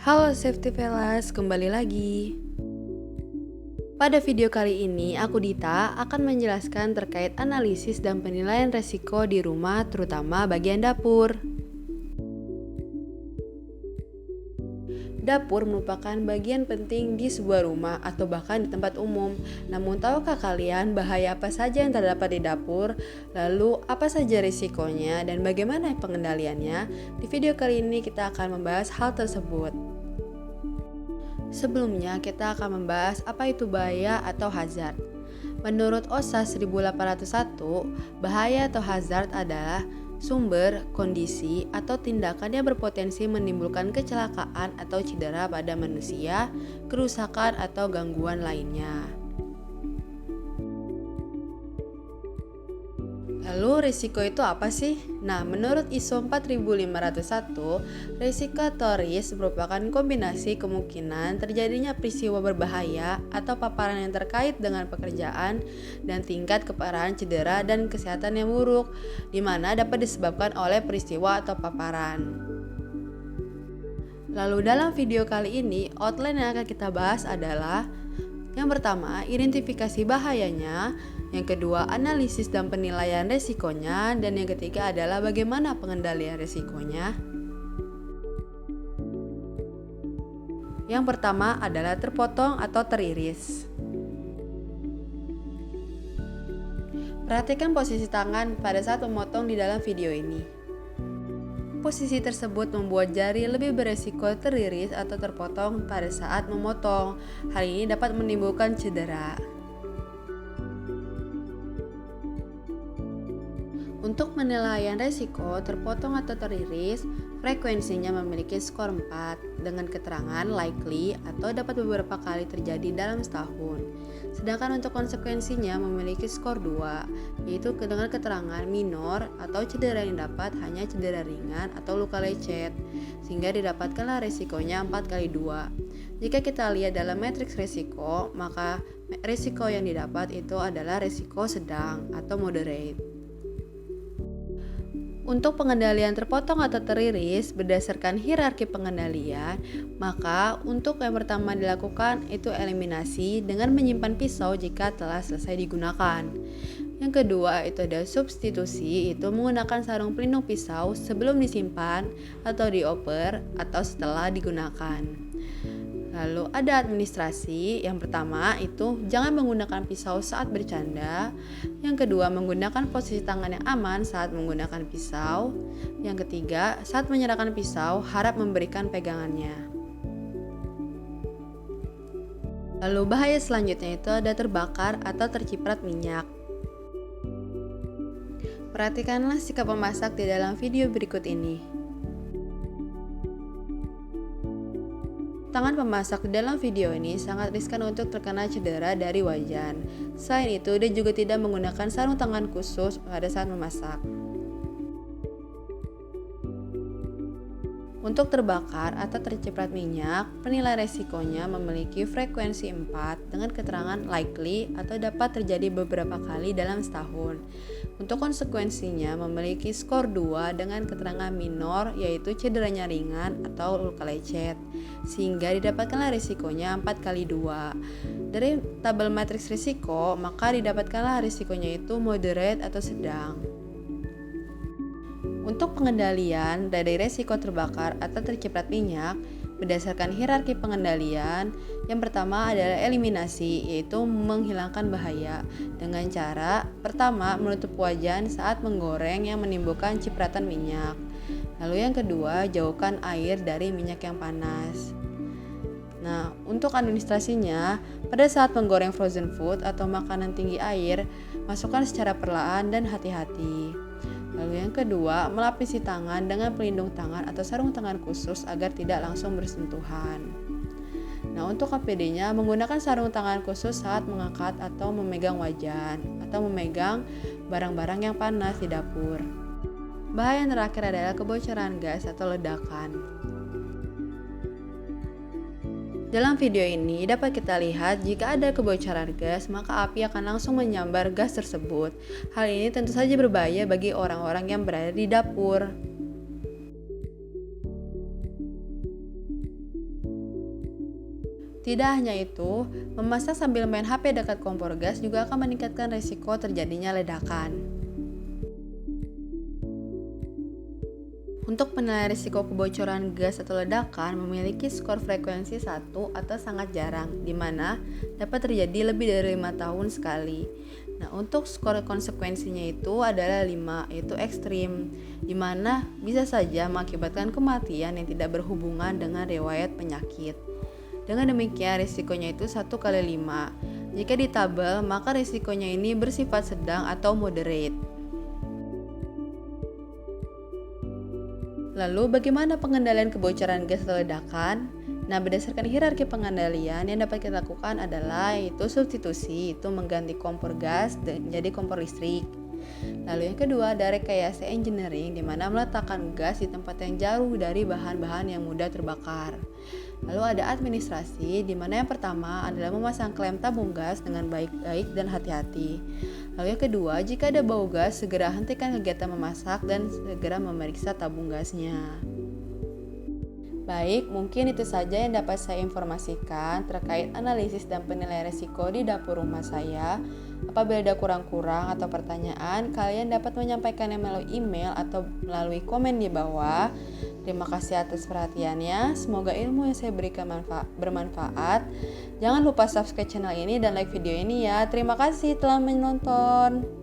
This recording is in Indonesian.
Halo Safety Fellas, kembali lagi. Pada video kali ini, aku Dita akan menjelaskan terkait analisis dan penilaian resiko di rumah, terutama bagian dapur. Dapur merupakan bagian penting di sebuah rumah atau bahkan di tempat umum. Namun tahukah kalian bahaya apa saja yang terdapat di dapur? Lalu apa saja risikonya dan bagaimana pengendaliannya? Di video kali ini kita akan membahas hal tersebut. Sebelumnya kita akan membahas apa itu bahaya atau hazard. Menurut OSHA 1801, bahaya atau hazard adalah sumber, kondisi, atau tindakan yang berpotensi menimbulkan kecelakaan atau cedera pada manusia, kerusakan, atau gangguan lainnya. Lalu risiko itu apa sih? Nah, menurut ISO 4501, risiko atau risk merupakan kombinasi kemungkinan terjadinya peristiwa berbahaya atau paparan yang terkait dengan pekerjaan dan tingkat keparahan cedera dan kesehatan yang buruk, di mana dapat disebabkan oleh peristiwa atau paparan. Lalu dalam video kali ini, outline yang akan kita bahas adalah yang pertama, identifikasi bahayanya. Yang kedua, analisis dan penilaian resikonya. Dan yang ketiga adalah bagaimana pengendalian resikonya. Yang pertama adalah terpotong atau teriris. Perhatikan posisi tangan pada saat memotong di dalam video ini. Posisi tersebut membuat jari lebih beresiko teriris atau terpotong pada saat memotong. Hal ini dapat menimbulkan cedera. Untuk penilaian resiko terpotong atau teriris, frekuensinya memiliki skor 4 dengan keterangan likely atau dapat beberapa kali terjadi dalam setahun. Sedangkan untuk konsekuensinya memiliki skor 2, yaitu dengan keterangan minor atau cedera yang dapat hanya cedera ringan atau luka lecet, sehingga didapatkanlah resikonya 4 kali 2. Jika kita lihat dalam matriks resiko, maka resiko yang didapat itu adalah resiko sedang atau moderate. Untuk pengendalian terpotong atau teriris berdasarkan hierarki pengendalian, maka untuk yang pertama dilakukan itu eliminasi dengan menyimpan pisau jika telah selesai digunakan. Yang kedua itu ada substitusi, itu menggunakan sarung pelindung pisau sebelum disimpan atau dioper atau setelah digunakan. Lalu ada administrasi. Yang pertama itu jangan menggunakan pisau saat bercanda. Yang kedua menggunakan posisi tangan yang aman saat menggunakan pisau. Yang ketiga saat menyerahkan pisau harap memberikan pegangannya. Lalu bahaya selanjutnya itu ada terbakar atau terciprat minyak. Perhatikanlah sikap memasak di dalam video berikut ini. Tangan pemasak di dalam video ini sangat riskan untuk terkena cedera dari wajan. Selain itu, dia juga tidak menggunakan sarung tangan khusus pada saat memasak. Untuk terbakar atau terciprat minyak, penilaian resikonya memiliki frekuensi 4 dengan keterangan likely atau dapat terjadi beberapa kali dalam setahun. Untuk konsekuensinya memiliki skor 2 dengan keterangan minor, yaitu cederanya ringan atau luka lecet, sehingga didapatkanlah risikonya 4 kali 2. Dari tabel matriks risiko, maka didapatkanlah risikonya itu moderate atau sedang. Untuk pengendalian dari resiko terbakar atau terciprat minyak, berdasarkan hierarki pengendalian, yang pertama adalah eliminasi, yaitu menghilangkan bahaya dengan cara pertama menutup wajan saat menggoreng yang menimbulkan cipratan minyak. Lalu yang kedua, jauhkan air dari minyak yang panas. Nah, untuk administrasinya, pada saat menggoreng frozen food atau makanan tinggi air, masukkan secara perlahan dan hati-hati. Lalu yang kedua, melapisi tangan dengan pelindung tangan atau sarung tangan khusus agar tidak langsung bersentuhan. Nah, untuk APD-nya menggunakan sarung tangan khusus saat mengangkat atau memegang wajan atau memegang barang-barang yang panas di dapur. Bahaya yang terakhir adalah kebocoran gas atau ledakan. Dalam video ini dapat kita lihat jika ada kebocoran gas, maka api akan langsung menyambar gas tersebut. Hal ini tentu saja berbahaya bagi orang-orang yang berada di dapur. Tidak hanya itu, memasak sambil main HP dekat kompor gas juga akan meningkatkan risiko terjadinya ledakan. Untuk penilaian risiko kebocoran gas atau ledakan memiliki skor frekuensi 1 atau sangat jarang, di mana dapat terjadi lebih dari 5 tahun sekali. Nah, untuk skor konsekuensinya itu adalah 5, yaitu ekstrim, di mana bisa saja mengakibatkan kematian yang tidak berhubungan dengan riwayat penyakit. Dengan demikian, risikonya itu 1 kali 5. Jika ditabel, maka risikonya ini bersifat sedang atau moderate. Lalu bagaimana pengendalian kebocoran gas atau ledakan? Nah, berdasarkan hierarki pengendalian yang dapat kita lakukan adalah yaitu substitusi, itu mengganti kompor gas menjadi kompor listrik. Lalu yang kedua ada rekayasa engineering, di mana meletakkan gas di tempat yang jauh dari bahan-bahan yang mudah terbakar. Lalu ada administrasi, di mana yang pertama adalah memasang klem tabung gas dengan baik-baik dan hati-hati. Lalu yang kedua, jika ada bau gas, segera hentikan kegiatan memasak dan segera memeriksa tabung gasnya. Baik, mungkin itu saja yang dapat saya informasikan terkait analisis dan penilaian risiko di dapur rumah saya. Apabila ada kurang-kurang atau pertanyaan, kalian dapat menyampaikannya melalui email atau melalui komen di bawah. Terima kasih atas perhatiannya. Semoga ilmu yang saya berikan bermanfaat. Jangan lupa subscribe channel ini dan like video ini ya. Terima kasih telah menonton.